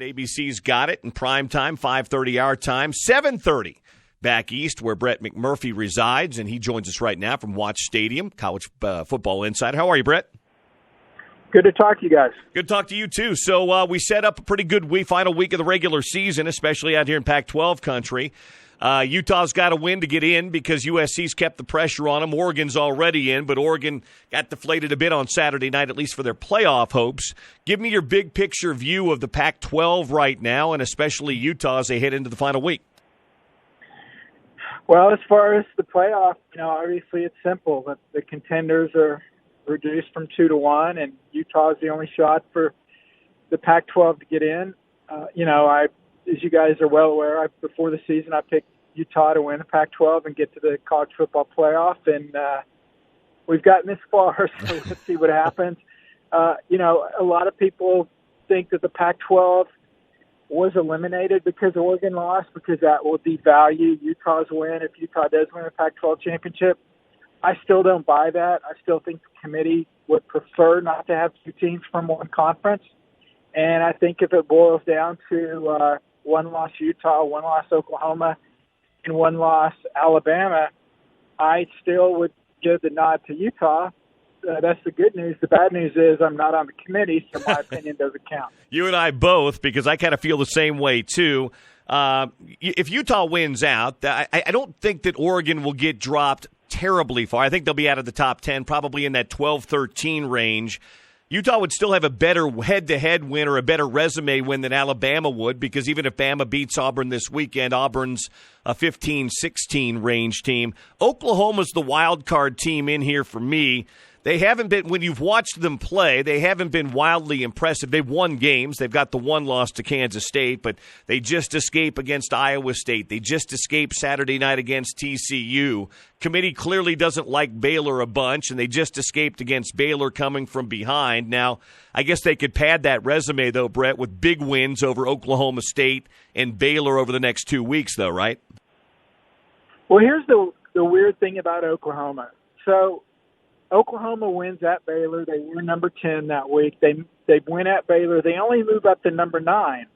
ABC's got it in prime time, 5:30 our time, 7:30 back east where Brett McMurphy resides, and he joins us right now from Watch Stadium, College Football Insider. How are you, Brett? Good to talk to you guys. Good to talk to you, too. So we set up a pretty good final week of the regular season, especially out here in Pac-12 country. Utah's got to win to get in because USC's kept the pressure on them. Oregon's already in, but Oregon got deflated a bit on Saturday night, at least for their playoff hopes. Give me your big picture view of the Pac-12 right now, and especially Utah as they head into the final week. Well, as far as the playoff, obviously it's simple. The contenders are reduced from 2 to 1, and Utah is the only shot for the Pac-12 to get in. As you guys are well aware, before the season I picked Utah to win the Pac-12 and get to the college football playoff, and we've gotten this far, so let's see what happens. A lot of people think that the Pac-12 was eliminated because Oregon lost, because that will devalue Utah's win if Utah does win a Pac-12 championship. I still don't buy that. I still think the committee would prefer not to have two teams from one conference. And I think if it boils down to one loss Utah, one loss Oklahoma, and one loss Alabama, I still would give the nod to Utah. That's the good news. The bad news is I'm not on the committee, so my opinion doesn't count. You and I both, because I kind of feel the same way, too. If Utah wins out, I don't think that Oregon will get dropped terribly far. I think they'll be out of the top 10, probably in that 12-13 range. Utah would still have a better head-to-head win or a better resume win than Alabama would, because even if Bama beats Auburn this weekend, Auburn's a 15-16 range team. Oklahoma's the wild card team in here for me. They haven't been, when you've watched them play, they haven't been wildly impressive. They've won games. They've got the one loss to Kansas State, but they just escaped against Iowa State. They just escaped Saturday night against TCU. Committee clearly doesn't like Baylor a bunch, and they just escaped against Baylor coming from behind. Now, I guess they could pad that resume, though, Brett, with big wins over Oklahoma State and Baylor over the next 2 weeks, though, right? Well, here's the weird thing about Oklahoma. So Oklahoma wins at Baylor. They were number 10 that week. They win at Baylor. They only move up to number 9.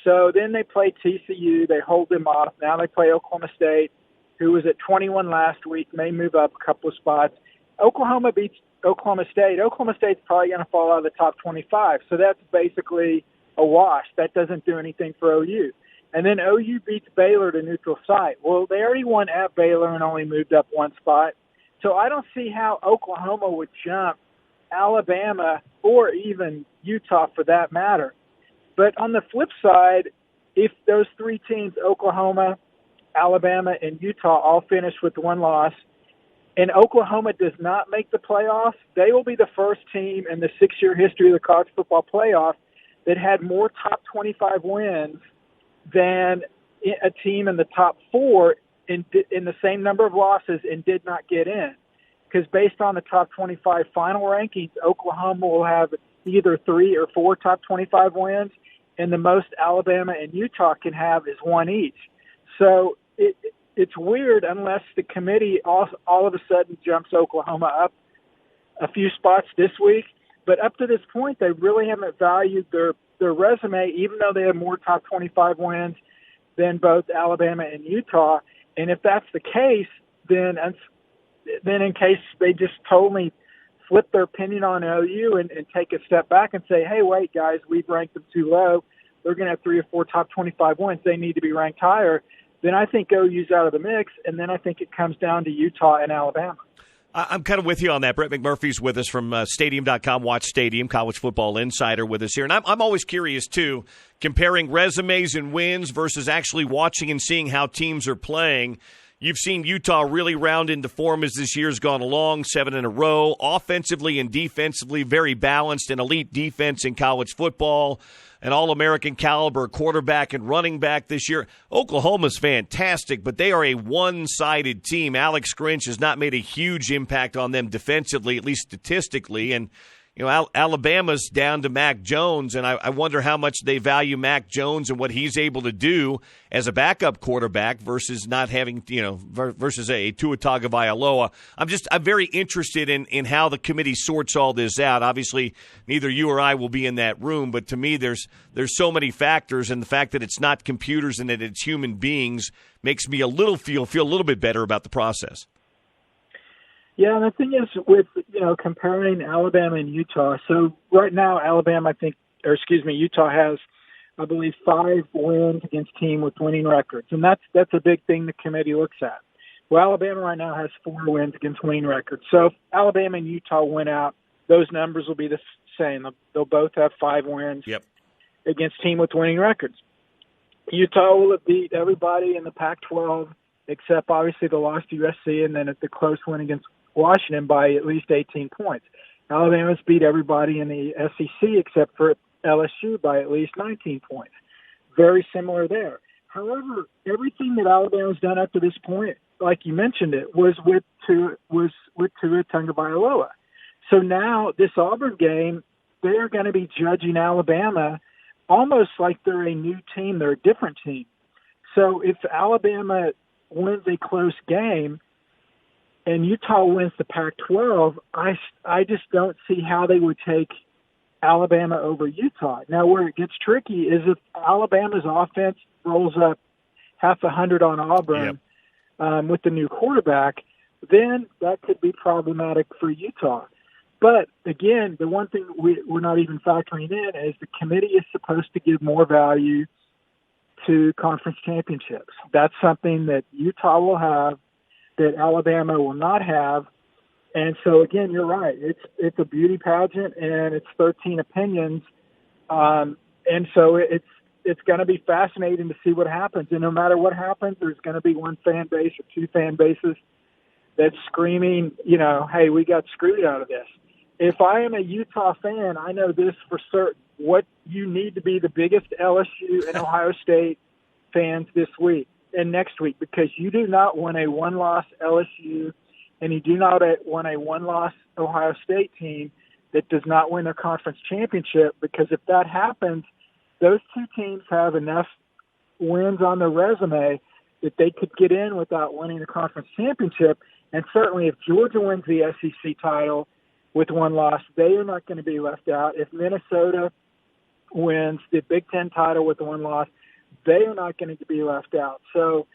So then they play TCU. They hold them off. Now they play Oklahoma State, who was at 21 last week, may move up a couple of spots. Oklahoma beats Oklahoma State. Oklahoma State's probably going to fall out of the top 25. So that's basically a wash. That doesn't do anything for OU. And then OU beats Baylor to neutral site. Well, they already won at Baylor and only moved up one spot. So I don't see how Oklahoma would jump Alabama or even Utah for that matter. But on the flip side, if those three teams, Oklahoma, Alabama, and Utah, all finish with one loss, and Oklahoma does not make the playoffs, they will be the first team in the 6-year history of the college football playoff that had more top 25 wins than a team in the top 4 in the same number of losses and did not get in. Because based on the top 25 final rankings, Oklahoma will have either 3 or 4 top 25 wins, and the most Alabama and Utah can have is 1 each. So it's weird unless the committee all of a sudden jumps Oklahoma up a few spots this week. But up to this point, they really haven't valued their resume, even though they have more top 25 wins than both Alabama and Utah. And if that's the case, then in case they just totally flip their opinion on OU and take a step back and say, hey, wait, guys, we've ranked them too low. They're going to have 3 or 4 top 25 wins. They need to be ranked higher. Then I think OU's out of the mix, and then I think it comes down to Utah and Alabama. I'm kind of with you on that. Brett McMurphy's with us from Stadium.com, Watch Stadium, College Football Insider with us here. And I'm always curious, too, comparing resumes and wins versus actually watching and seeing how teams are playing. You've seen Utah really round into form as this year's gone along, 7 in a row, offensively and defensively, very balanced, an elite defense in college football, an All-American caliber quarterback and running back this year. Oklahoma's fantastic, but they are a one-sided team. Alex Grinch has not made a huge impact on them defensively, at least statistically, and Alabama's down to Mac Jones, and I wonder how much they value Mac Jones and what he's able to do as a backup quarterback versus not having, versus a Tua Tagovailoa. I'm very interested in how the committee sorts all this out. Obviously, neither you or I will be in that room, but to me, there's so many factors, and the fact that it's not computers and that it's human beings makes me feel a little bit better about the process. Yeah, and the thing is with, comparing Alabama and Utah, so right now Utah has, I believe, 5 wins against teams with winning records, and that's a big thing the committee looks at. Well, Alabama right now has 4 wins against winning records. So if Alabama and Utah win out, those numbers will be the same. They'll both have 5 wins against teams with winning records. Utah will have beat everybody in the Pac-12 except obviously the loss to USC and then at the close win against Washington by at least 18 points. Alabama's beat everybody in the SEC except for LSU by at least 19 points. Very similar there. However, everything that Alabama's done up to this point, like you mentioned it, was with Tua Tagovailoa. So now this Auburn game, they're going to be judging Alabama almost like they're a new team. They're a different team. So if Alabama wins a close game and Utah wins the Pac-12, I just don't see how they would take Alabama over Utah. Now, where it gets tricky is if Alabama's offense rolls up 100 on Auburn with the new quarterback, then that could be problematic for Utah. But, again, the one thing we're not even factoring in is the committee is supposed to give more value to conference championships. That's something that Utah will have that Alabama will not have. And so, again, you're right. It's a beauty pageant, and it's 13 opinions. And so it's going to be fascinating to see what happens. And no matter what happens, there's going to be one fan base or 2 fan bases that's screaming, hey, we got screwed out of this. If I am a Utah fan, I know this for certain. What you need to be the biggest LSU and Ohio State fans this week and next week, because you do not want a one-loss LSU and you do not want a one-loss Ohio State team that does not win their conference championship, because if that happens, those 2 teams have enough wins on their resume that they could get in without winning a conference championship. And certainly if Georgia wins the SEC title with 1 loss, they are not going to be left out. If Minnesota wins the Big Ten title with 1 loss, they are not going to be left out. So,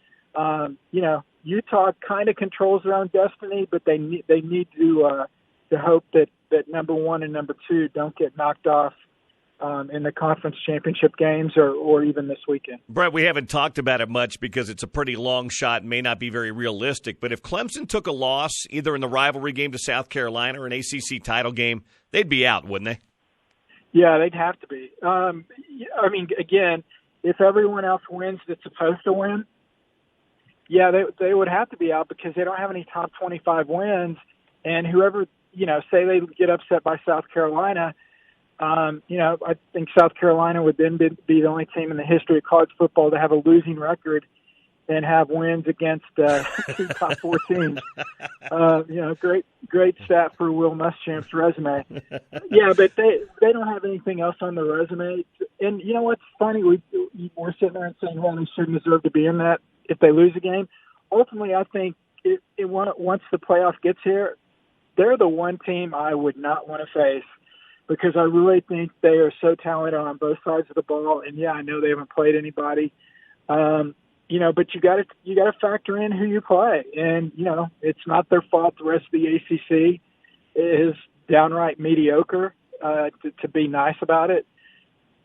Utah kind of controls their own destiny, but they need to hope that number 1 and number 2 don't get knocked off in the conference championship games or even this weekend. Brett, we haven't talked about it much because it's a pretty long shot and may not be very realistic, but if Clemson took a loss either in the rivalry game to South Carolina or an ACC title game, they'd be out, wouldn't they? Yeah, they'd have to be. Again, if everyone else wins that's supposed to win, yeah, they would have to be out because they don't have any top 25 wins. And whoever, say they get upset by South Carolina, I think South Carolina would then be the only team in the history of college football to have a losing record and have wins against 2 top 4 teams. Great stat for Will Muschamp's resume. Yeah, but they don't have anything else on their resume. And you know what's funny? We're sitting there and saying, well, they shouldn't deserve to be in that if they lose a game. Ultimately, I think once the playoff gets here, they're the one team I would not want to face, because I really think they are so talented on both sides of the ball. And yeah, I know they haven't played anybody, but you got to factor in who you play. And it's not their fault. The rest of the ACC is downright mediocre, to be nice about it.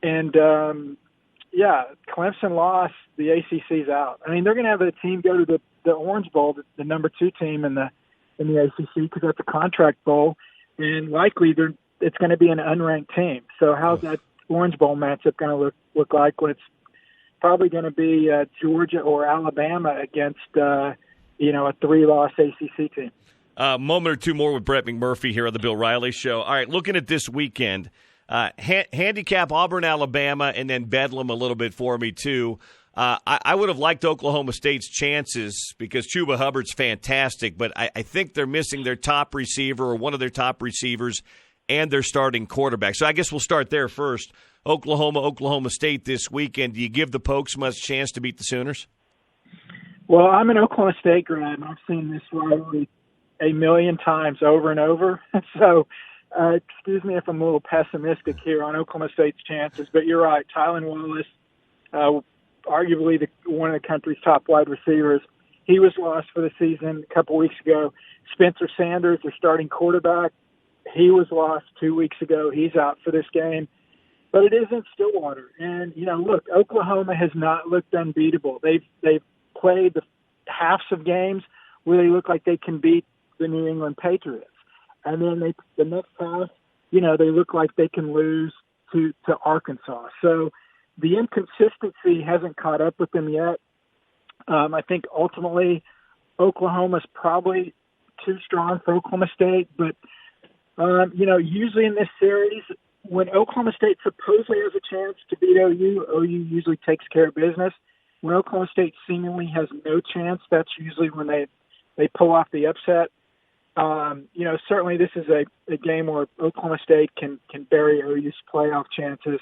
And Clemson lost. The ACC's out. I mean, they're going to have a team go to the Orange Bowl, the number 2 team in the ACC, because that's a contract bowl, and likely it's going to be an unranked team. So how's that Orange Bowl matchup going to look like? Well, it's probably going to be Georgia or Alabama against a 3-loss ACC team. A moment or 2 more with Brett McMurphy here on the Bill Riley Show. All right, looking at this weekend, handicap Auburn, Alabama, and then Bedlam a little bit for me too. I would have liked Oklahoma State's chances because Chuba Hubbard's fantastic, but I think they're missing their top receiver or one of their top receivers. and their starting quarterback. So I guess we'll start there first. Oklahoma State this weekend. Do you give the Pokes much chance to beat the Sooners? Well, I'm an Oklahoma State grad, and I've seen this rivalry a million times over and over. So excuse me if I'm a little pessimistic here on Oklahoma State's chances, but you're right. Tylan Wallace, arguably one of the country's top wide receivers, he was lost for the season a couple weeks ago. Spencer Sanders, their starting quarterback, he was lost 2 weeks ago. He's out for this game. But it isn't Stillwater. And, look, Oklahoma has not looked unbeatable. They've played the halves of games where they look like they can beat the New England Patriots. And then the next half, they look like they can lose to Arkansas. So the inconsistency hasn't caught up with them yet. I think ultimately Oklahoma's probably too strong for Oklahoma State. But, usually in this series, when Oklahoma State supposedly has a chance to beat OU usually takes care of business. When Oklahoma State seemingly has no chance, that's usually when they pull off the upset. Certainly this is a game where Oklahoma State can bury OU's playoff chances.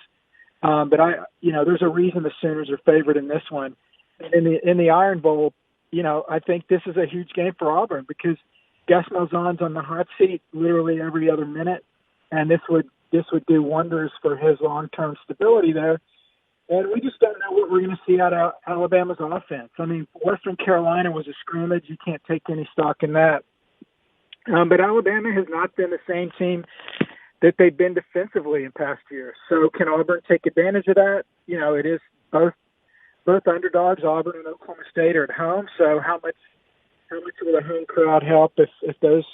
But there's a reason the Sooners are favored in this one. In the Iron Bowl, I think this is a huge game for Auburn because Gus Malzahn's on the hot seat literally every other minute, and this would do wonders for his long-term stability there. And we just don't know what we're going to see out of Alabama's offense. I mean, Western Carolina was a scrimmage. You can't take any stock in that. But Alabama has not been the same team that they've been defensively in past years. So can Auburn take advantage of that? It is both underdogs. Auburn and Oklahoma State are at home. So how much will the home crowd help if those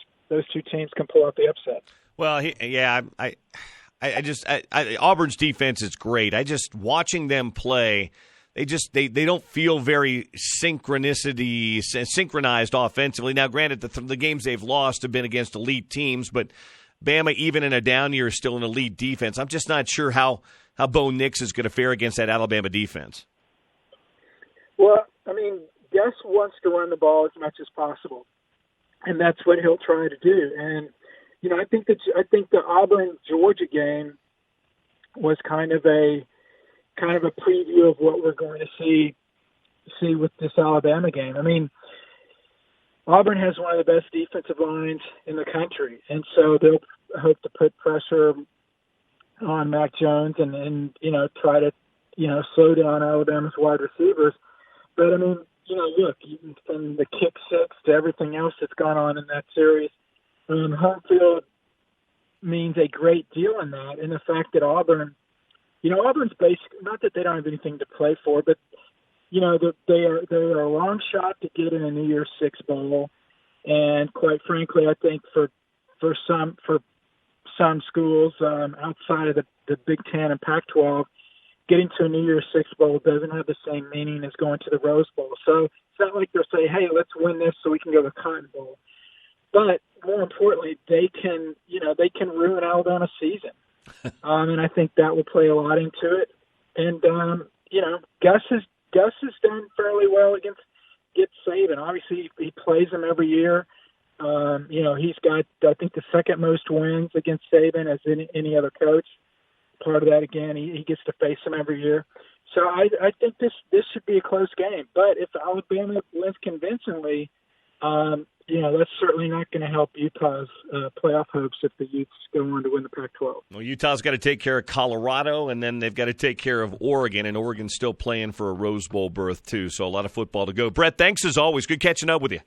two teams can pull out the upset? Well, Auburn's defense is great. I just watching them play, they don't feel very synchronized offensively. Now, granted, the games they've lost have been against elite teams, but Bama, even in a down year, is still an elite defense. I'm just not sure how Bo Nix is going to fare against that Alabama defense. Well, I mean, Gus wants to run the ball as much as possible, and that's what he'll try to do. And I think the Auburn-Georgia game was kind of a preview of what we're going to see with this Alabama game. I mean, Auburn has one of the best defensive lines in the country, and so they'll hope to put pressure on Mac Jones and try to slow down Alabama's wide receivers. But I mean, look, from the kick six to everything else that's gone on in that series. Home field means a great deal in that, and the fact that Auburn's basically, not that they don't have anything to play for, but they're a long shot to get in a New Year's Six bowl, and quite frankly, I think for some schools outside of the Big Ten and Pac-12, getting to a New Year's Six bowl doesn't have the same meaning as going to the Rose Bowl. So it's not like they'll say, "Hey, let's win this so we can go to the Cotton Bowl." But more importantly, they can ruin Alabama's season, and I think that will play a lot into it. And Gus has done fairly well against Saban. Obviously, he plays him every year. He's got, I think, the second most wins against Saban as any other coach. Part of that, again, he gets to face him every year. So I think this should be a close game. But if Alabama wins convincingly, that's certainly not going to help Utah's playoff hopes if the Utes go on to win the Pac-12. Well, Utah's got to take care of Colorado, and then they've got to take care of Oregon, and Oregon's still playing for a Rose Bowl berth, too. So a lot of football to go. Brett, thanks as always. Good catching up with you.